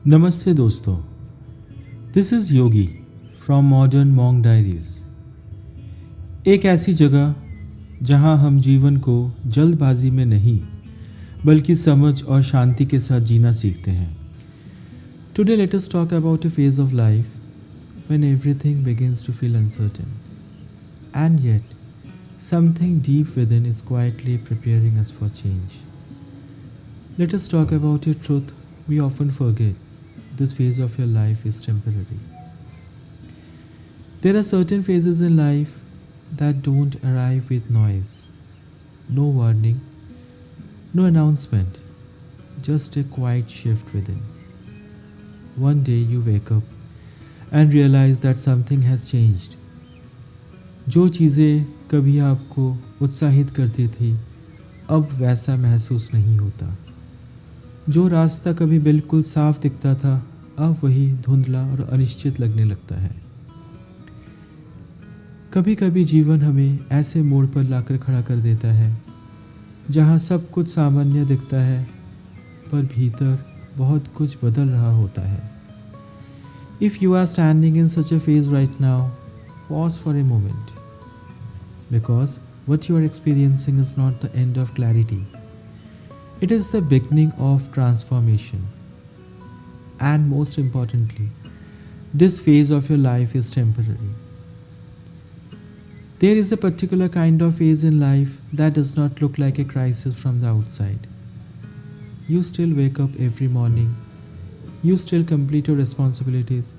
नमस्ते दोस्तों, this is Yogi from modern monk diaries. एक ऐसी जगह जहां हम जीवन को जल्दबाजी में नहीं बल्कि समझ और शांति के साथ जीना सीखते हैं। Today let us talk about a phase of life when everything begins to feel uncertain and yet something deep within is quietly preparing us for change. Let us talk about a truth we often forget. This phase of your life is temporary. There are certain phases in life that don't arrive with noise, no warning, no announcement, just a quiet shift within. One day you wake up and realize that something has changed. जो चीज़ें कभी आपको उत्साहित करती थी, अब वैसा महसूस नहीं होता। जो रास्ता कभी बिल्कुल साफ दिखता था, अब वही धुंधला और अनिश्चित लगने लगता है। कभी कभी जीवन हमें ऐसे मोड़ पर लाकर खड़ा कर देता है जहाँ सब कुछ सामान्य दिखता है, पर भीतर बहुत कुछ बदल रहा होता है। If you are standing in such a phase right now, pause for a moment, because what you are experiencing is not the end of clarity. It is the beginning of transformation. And most importantly, this phase of your life is temporary. There is a particular kind of phase in life that does not look like a crisis from the outside. You still wake up every morning. You still complete your responsibilities.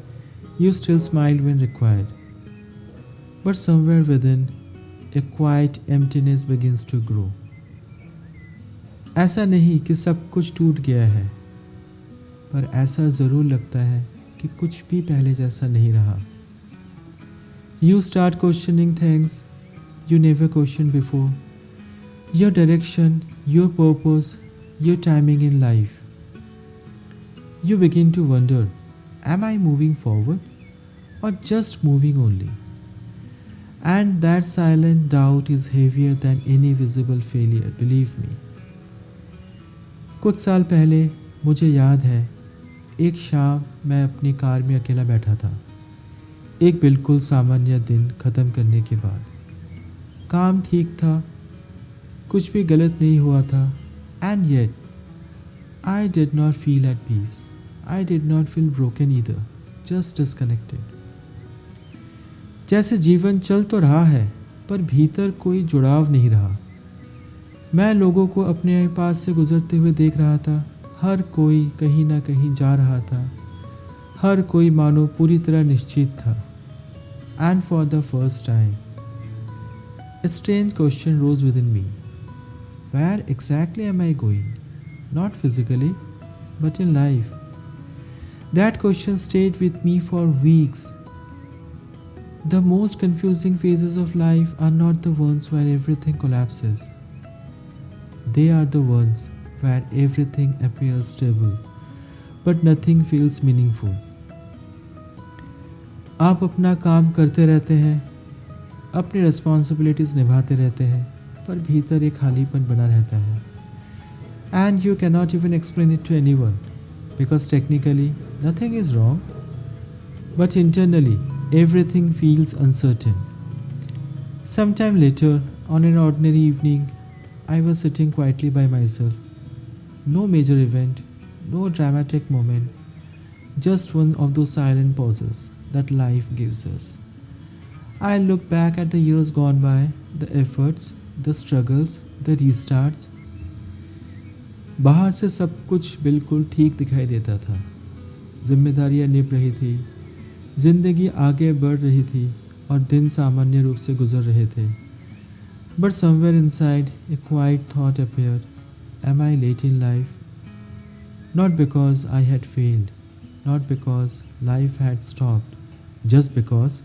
You still smile when required. But somewhere within, a quiet emptiness begins to grow. ऐसा नहीं कि सब कुछ टूट गया है, पर ऐसा ज़रूर लगता है कि कुछ भी पहले जैसा नहीं रहा। You start questioning things you never questioned before. Your direction, your purpose, your timing in life. You begin to wonder, am I moving forward or just moving only? And that silent doubt is heavier than any visible failure, believe me. कुछ साल पहले मुझे याद है, एक शाम मैं अपनी कार में अकेला बैठा था, एक बिल्कुल सामान्य दिन ख़त्म करने के बाद। काम ठीक था, कुछ भी गलत नहीं हुआ था, and yet I did not feel at peace, I did not feel broken either, just disconnected. जैसे जीवन चल तो रहा है, पर भीतर कोई जुड़ाव नहीं रहा। मैं लोगों को अपने पास से गुजरते हुए देख रहा था, हर कोई कहीं ना कहीं जा रहा था, हर कोई मानो पूरी तरह निश्चित था। And for the first time a strange question rose within me. Where exactly am I going? Not physically, but in life. That question stayed with me for weeks. The most confusing phases of life are not the ones where everything collapses. They are the ones where everything appears stable, but nothing feels meaningful. आप अपना काम करते रहते हैं, अपनी responsibilities निभाते रहते हैं, पर भीतर एक खालीपन बना रहता है। And you cannot even explain it to anyone, because technically nothing is wrong, but internally everything feels uncertain. Sometime later, on an ordinary evening, I was sitting quietly by myself. No major event, no dramatic moment, just one of those silent pauses that life gives us. I look back at the years gone by, the efforts, the struggles, the restarts. बाहर से सब कुछ बिल्कुल ठीक दिखाई देता था, जिम्मेदारियां निभ रही थी, जिंदगी आगे बढ़ रही थी और दिन सामान्य रूप से गुजर रहे थे। But somewhere inside, a quiet thought appeared. Am I late in life? Not because I had failed, not because life had stopped, just because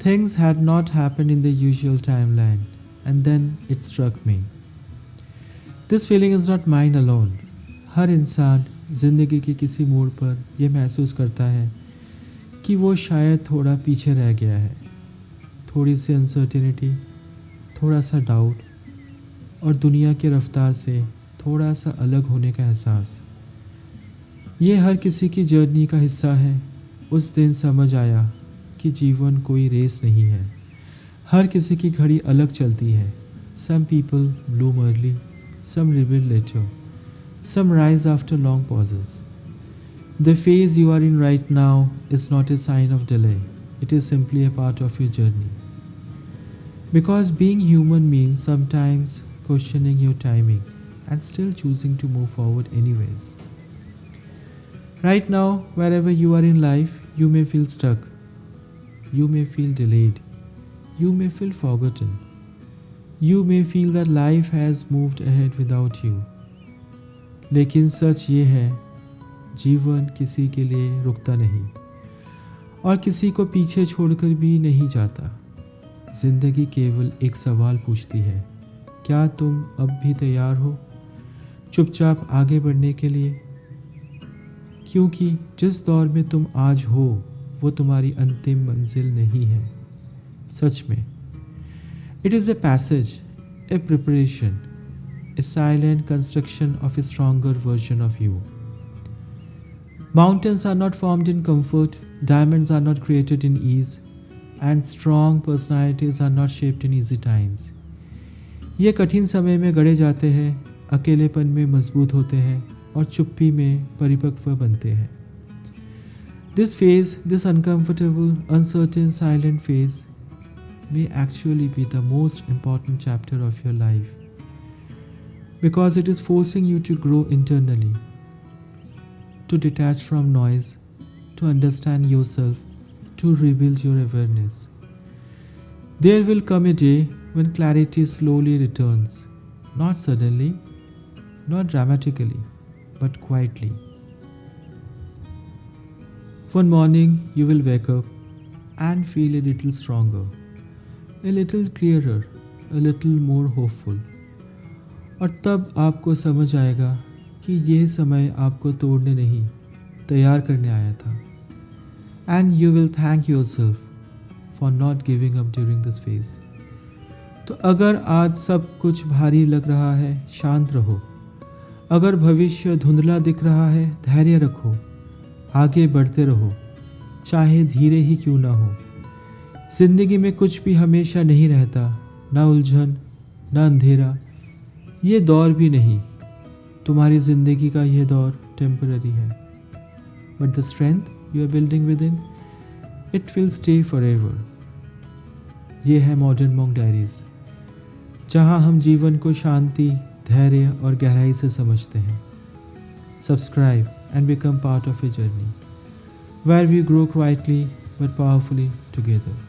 things had not happened in the usual timeline. And then it struck me. This feeling is not mine alone. हर इंसान ज़िंदगी के किसी मोड़ पर यह महसूस करता है कि वो शायद थोड़ा पीछे रह गया है। थोड़ी सी अनसर्टेनिटी, थोड़ा सा डाउट और दुनिया की रफ्तार से थोड़ा सा अलग होने का एहसास। ये हर किसी की जर्नी का हिस्सा है। उस दिन समझ आया कि जीवन कोई रेस नहीं है। हर किसी की घड़ी अलग चलती है। Some people bloom early, some reveal later, some rise after long pauses. The phase you are in right now is not a sign of delay. It is simply a part of your journey. Because being human means sometimes questioning your timing and still choosing to move forward anyways. Right now, wherever you are in life, you may feel stuck. You may feel delayed. You may feel forgotten. You may feel that life has moved ahead without you. लेकिन सच ये है, जीवन किसी के लिए रुकता नहीं और किसी को पीछे छोड़कर भी नहीं जाता। जिंदगी केवल एक सवाल पूछती है, क्या तुम अब भी तैयार हो चुपचाप आगे बढ़ने के लिए? क्योंकि जिस दौर में तुम आज हो वो तुम्हारी अंतिम मंजिल नहीं है। सच में it is a passage, a preparation, A silent construction of A stronger version of you. Mountains are not formed in comfort, diamonds are not created in ease, and strong personalities are not shaped in easy times. ये कठिन समय में गढ़े जाते हैं, अकेलेपन में मजबूत होते हैं और चुप्पी में परिपक्व बनते हैं। This phase, this uncomfortable, uncertain, silent phase may actually be the most important chapter of your life because it is forcing you to grow internally, to detach from noise, to understand yourself, to rebuild your awareness. There will come a day when clarity slowly returns, not suddenly, not dramatically, but quietly. One morning you will wake up and feel a little stronger, a little clearer, a little more hopeful. और तब आपको समझ आएगा कि यह समय आपको तोड़ने नहीं, तैयार करने आया था। And you will thank yourself for not giving up during this phase. तो अगर आज सब कुछ भारी लग रहा है, शांत रहो। अगर भविष्य धुंधला दिख रहा है, धैर्य रखो। आगे बढ़ते रहो, चाहे धीरे ही क्यों ना हो। जिंदगी में कुछ भी हमेशा नहीं रहता, ना उलझन, ना अंधेरा, ये दौर भी नहीं। तुम्हारी जिंदगी का यह दौर टेम्पररी है, but the strength you are building within, it will stay forever. ये है मॉडर्न मॉन्क डायरीज, जहाँ हम जीवन को शांति, धैर्य और गहराई से समझते हैं। Subscribe and become part of a journey where we grow quietly but powerfully together.